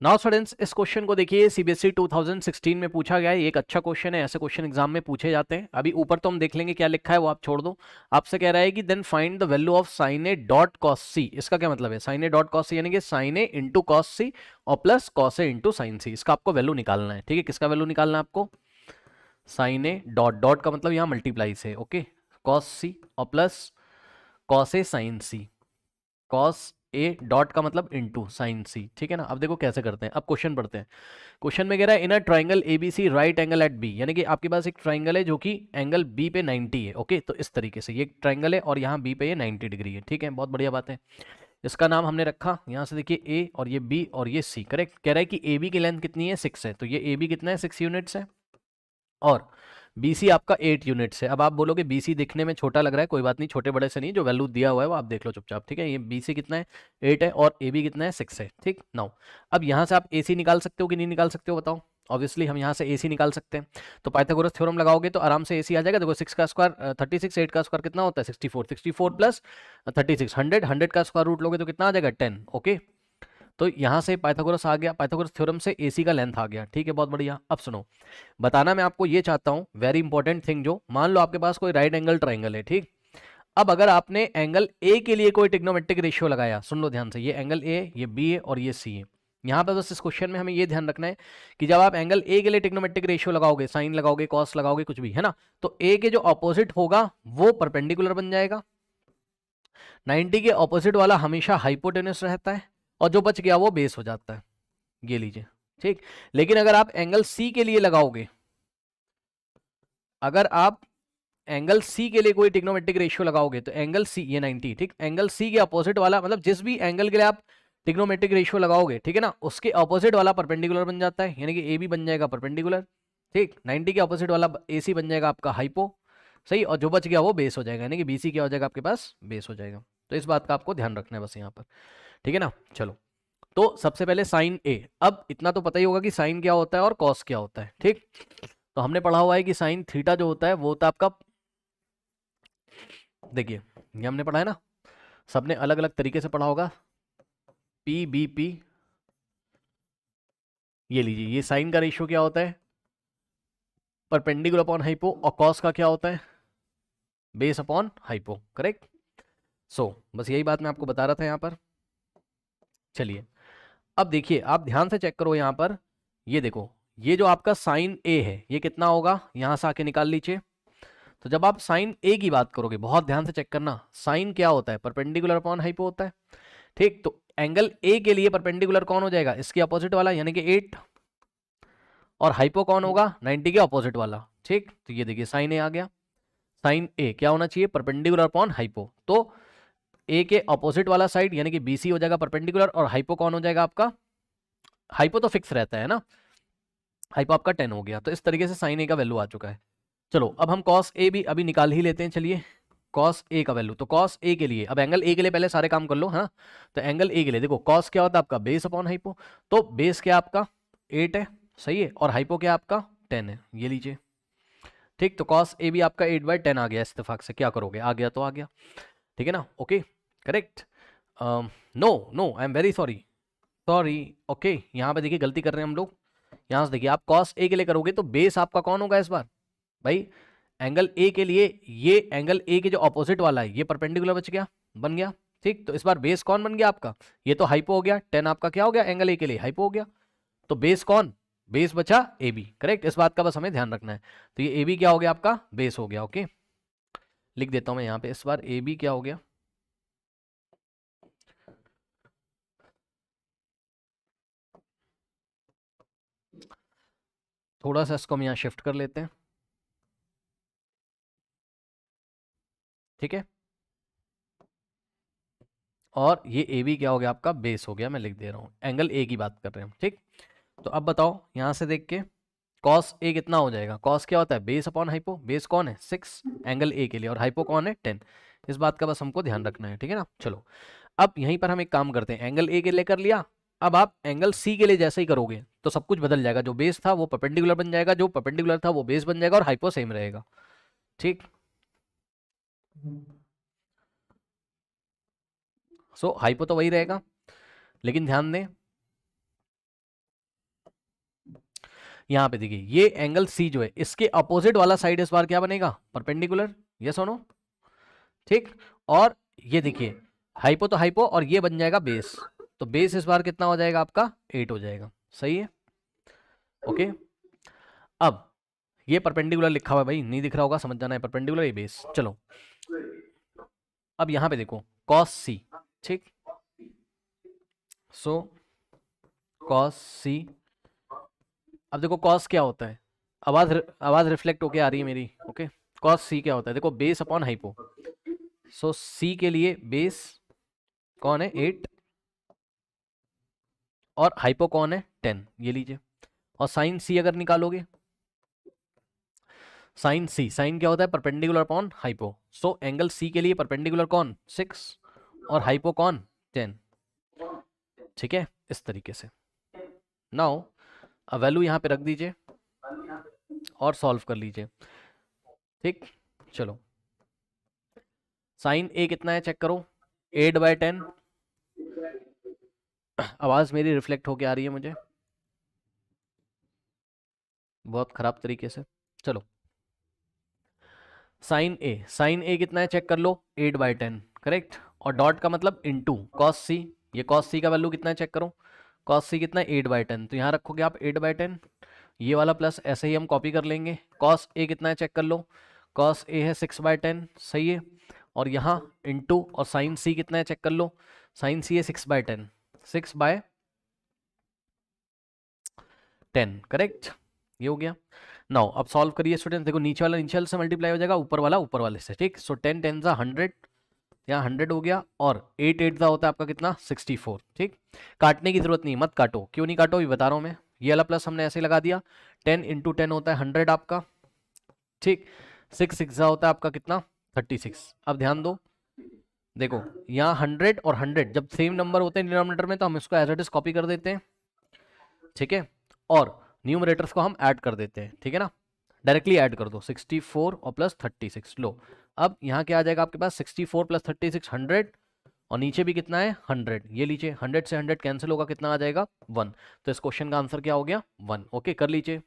Now students, इस question को देखिए, सीबीएसई 2016 में पूछा गया है। ये एक अच्छा क्वेश्चन है, ऐसे क्वेश्चन एग्जाम में पूछे जाते हैं। अभी ऊपर तो हम देख लेंगे क्या लिखा है, वो आप छोड़ दो। आपसे कह रहा है कि then find the value of sine A dot cos C. इसका क्या मतलब है? Sine A dot cos C यानी कि sine A into cos C और plus cos A into sine C. इसका आपको वैल्यू निकालना है। ठीक है, किसका वैल्यू निकालना है आपको? साइन ए डॉट डॉट का मतलब यहाँ मल्टीप्लाई से, ओके, कॉस सी और plus cos A sine C. Cos A dot का मतलब इनटू साइन सी। ठीक है ना। अब देखो कैसे करते हैं, अब क्वेश्चन पढ़ते हैं। क्वेश्चन में कह रहा है in a triangle ABC right angle at B, यानी कि आपके पास एक ट्राइंगल है जो कि एंगल बी पे 90 है। ओके, तो इस तरीके से ये ट्राइंगल है और यहाँ बी पे ये 90 डिग्री है। ठीक है, बहुत बढ़िया बात है। इसका नाम हमने रखा, यहाँ से देखिए ए और ये बी और ये सी। करेक्ट। कह रहा है कि ए बी की लेंथ कितनी है? 6 है, तो ये ए बी कितना है? 6 यूनिट्स है। और BC आपका 8 यूनिट्स है। अब आप बोलोगे BC दिखने में छोटा लग रहा है, कोई बात नहीं, छोटे बड़े से नहीं, जो वैल्यू दिया हुआ है वो आप देख लो चुपचाप। ठीक है, ये BC कितना है? 8 है और AB कितना है? 6 है। ठीक नाउ, अब यहाँ से आप AC निकाल सकते हो कि नहीं निकाल सकते हो बताओ? ऑब्वियसली हम यहाँ से AC निकाल सकते हैं। तो पाइथागोरस थ्योरम लगाओगे तो आराम से AC आ जाएगा। देखो 6 का स्क्वायर 36, 8 का स्क्वायर कितना होता है? 64, 64 प्लस 36 100, 100 का स्क्वायर रूट लोगे तो कितना आ जाएगा? 10। ओके, तो यहाँ से पाइथागोरस आ गया, पाइथागोरस थ्योरम से AC का लेंथ आ गया। ठीक है, बहुत बढ़िया। अब सुनो, बताना मैं आपको ये चाहता हूं, वेरी इंपॉर्टेंट थिंग, जो मान लो आपके पास कोई राइट एंगल ट्राइंगल है। ठीक, अब अगर आपने एंगल ए के लिए कोई ट्रिग्नोमेट्रिक रेशियो लगाया, सुन लो ध्यान से, ये एंगल ए, ये बी है और ये सी है। यहाँ पे बस इस क्वेश्चन में हमें ये ध्यान रखना है कि जब आप एंगल ए के लिए ट्रिग्नोमेट्रिक रेशियो लगाओगे, साइन लगाओगे, कॉस लगाओगे, कुछ भी है ना, तो ए के जो ऑपोजिट होगा वो परपेंडिकुलर बन जाएगा। 90 के ऑपोजिट वाला हमेशा हाइपोटेनस रहता है और जो बच गया वो बेस हो जाता है। ये लीजिए। ठीक, लेकिन अगर आप एंगल सी के लिए लगाओगे, अगर आप एंगल सी के लिए कोई ट्रिग्नोमेट्रिक रेशियो लगाओगे तो एंगल सी, ये 90, ठीक, एंगल सी के अपोजिट वाला, मतलब जिस भी एंगल के लिए आप ट्रिग्नोमेट्रिक रेशियो लगाओगे, ठीक है ना, उसके अपोजिट वाला परपेंडिकुलर बन जाता है, यानी कि ए बी बन जाएगा परपेंडिकुलर। ठीक, 90 के अपोजिट वाला ए सी बन जाएगा आपका हाइपो। सही, और जो बच गया वो बेस हो जाएगा, यानी कि बी सी क्या हो जाएगा आपके पास? बेस हो जाएगा। तो इस बात का आपको ध्यान रखना है बस यहाँ पर। ठीक है ना। चलो, तो सबसे पहले साइन ए। अब इतना तो पता ही होगा कि साइन क्या होता है और कॉस क्या होता है। ठीक, तो हमने पढ़ा हुआ है कि साइन थीटा जो होता है वो होता है आपका, देखिए ये हमने पढ़ा है ना, सबने अलग अलग तरीके से पढ़ा होगा। PBP, ये लीजिए, ये साइन का रेशियो क्या होता है? Perpendicular upon hypo. और कॉस का क्या होता है? Base upon hypo. करेक्ट। सो बस यही बात मैं आपको बता रहा था यहाँ पर। चलिए, अब देखिए, आप ध्यान से चेक करो यहाँ पर। ये देखो, ये जो आपका साइन ए है ये कितना होगा? यहां से आके निकाल लीजिए। तो जब आप साइन ए की बात करोगे, बहुत ध्यान से चेक करना, साइन क्या होता है? परपेंडिकुलर अपॉन हाइपो होता है। ठीक, तो एंगल ए के लिए परपेंडिकुलर कौन हो जाएगा? इसके अपोजिट वाला, यानी कि 8। और हाइपो कौन होगा? 90 के अपोजिट वाला। ठीक, तो ये देखिए साइन ए आ गया। साइन ए क्या होना चाहिए? Perpendicular upon hypo. तो ए के अपोजिट वाला साइड यानी कि BC हो जाएगा परपेंडिकुलर, और हाइपो कौन हो जाएगा आपका? हाइपो तो फिक्स रहता है ना, हाइपो आपका 10 हो गया। तो इस तरीके से साइन ए का वैल्यू आ चुका है। चलो, अब हम कॉस ए भी अभी निकाल ही लेते हैं। चलिए, कॉस ए का वैल्यू, तो कॉस ए के लिए, अब एंगल ए के लिए पहले सारे काम कर लो, हाँ। तो एंगल ए के लिए देखो, कॉस क्या होता है आपका? Base upon hypo. तो बेस क्या आपका? 8 है, सही है, और हाइपो क्या आपका? 10 है। ये लीजिए। ठीक, तो कॉस ए भी आपका 8/10 आ गया। इत्तेफाक से क्या करोगे, आ गया तो आ गया। ठीक है ना। Okay, correct. No no, I am very sorry, sorry. Okay, यहाँ पे देखिए गलती कर रहे हैं हम लोग। यहाँ से देखिए, आप कॉस ए के लिए करोगे तो बेस आपका कौन होगा इस बार? भाई, एंगल ए के लिए ये एंगल ए के जो ऑपोजिट वाला है ये परपेंडिकुलर बच गया, बन गया। ठीक, तो इस बार बेस कौन बन गया आपका? ये तो हाइपो हो गया। 10 आपका क्या हो गया? एंगल ए के लिए हाइपो हो गया। तो बेस कौन? बेस बचा ए बी। करेक्ट, इस बात का बस हमें ध्यान रखना है। तो ये ए बी क्या हो गया आपका? बेस हो गया। ओके, लिख देता हूं मैं यहाँ पे, इस बार ए बी क्या हो गया? थोड़ा सा इसको हम यहाँ शिफ्ट कर लेते हैं। ठीक है, और ये ए बी क्या हो गया आपका? बेस हो गया। मैं लिख दे रहा हूँ, एंगल ए की बात कर रहे हैं हम। ठीक, तो अब बताओ यहाँ से देख के, कॉस ए कितना हो जाएगा? कॉस क्या होता है? Base upon hypo. बेस कौन है? 6 एंगल ए के लिए, और हाइपो कौन है? 10। इस बात का बस हमको ध्यान रखना है। ठीक है ना। चलो, अब यहीं पर हम एक काम करते हैं, एंगल ए के लिए कर लिया। अब आप एंगल सी के लिए जैसे ही करोगे तो सब कुछ बदल जाएगा। जो बेस था वो परपेंडिकुलर बन जाएगा, जो परपेंडिकुलर था वो बेस बन जाएगा, और हाइपो सेम रहेगा। ठीक, सो हाइपो तो वही रहेगा, लेकिन ध्यान दें, यहाँ पे देखिए ये एंगल सी जो है इसके अपोजिट वाला साइड इस बार क्या बनेगा, परपेंडिकुलर, यस और नो, ठीक। और ये देखिए हाइपो तो हाइपो और ये बन जाएगा बेस, तो बेस इस बार कितना हो जाएगा आपका 8 हो जाएगा, सही है, ओके। अब ये परपेंडिकुलर लिखा हुआ है भाई, नहीं दिख रहा होगा, समझ जाना है परपेंडिकुलर ये बेस। चलो अब यहां पे देखो कॉस सी, ठीक, सो कॉस सी, अब देखो कॉस क्या होता है, आवाज रिफ्लेक्ट होके आ रही है मेरी, ओके। कॉस सी क्या होता है, देखो बेस अपॉन हाइपो, सो सी के लिए बेस कौन है 8 और हाइपो कौन है 10, ये लीजिए। और साइन सी अगर निकालोगे, साइन सी, साइन क्या होता है perpendicular upon hypo, so angle C के लिए परपेंडिकुलर कौन 6 और हाइपो कौन 10, ठीक है, इस तरीके से। नाउ अब वैल्यू यहाँ पे रख दीजिए और सॉल्व कर लीजिए, ठीक। चलो साइन ए कितना है चेक करो, 8/10, आवाज मेरी रिफ्लेक्ट होके आ रही है मुझे बहुत खराब तरीके से। चलो साइन ए कितना है चेक कर लो, 8/10, करेक्ट। और डॉट का मतलब इनटू कॉस सी, ये कॉस सी का वैल्यू कितना है चेक करो, कॉस सी कितना है 8/10, तो यहाँ रखोगे आप 8/10, ये वाला प्लस ऐसे ही हम कॉपी कर लेंगे। कॉस ए कितना है चेक कर लो, कॉस ए है 6/10, सही है। और यहाँ इनटू और साइन सी कितना है चेक कर लो, साइन सी है 6/10, 6/10, करेक्ट, ये हो गया। नाउ अब सॉल्व करिए स्टूडेंट, देखो नीचे वाला नीचे वाले से मल्टीप्लाई हो जाएगा, ऊपर वाला ऊपर वाले से, ठीक। सो 10 10 100, यहाँ 100 हो गया, और 8 8 होता है आपका कितना 64, ठीक। काटने की जरूरत नहीं, मत काटो, क्यों नहीं काटो ये बता रहा हूँ मैं, ये वाला प्लस हमने ऐसे लगा दिया, 10 × 10 होता है 100 आपका, ठीक। 6 6 होता है आपका कितना 36। अब ध्यान दो, देखो यहाँ 100 और 100 जब सेम नंबर होते हैं डिनोमिनेटर में तो हम इसको एज इट इज कॉपी कर देते हैं, ठीक है, और न्यूमरेटर्स को हम ऐड कर देते हैं, ठीक है ना, डायरेक्टली ऐड कर दो 64 और प्लस 36, लो अब यहाँ क्या आ जाएगा आपके पास 64 + 36 100, और नीचे भी कितना है 100, ये लीजिए 100 से 100 कैंसिल होगा, कितना आ जाएगा 1, तो इस क्वेश्चन का आंसर क्या हो गया 1, ओके कर लीजिए।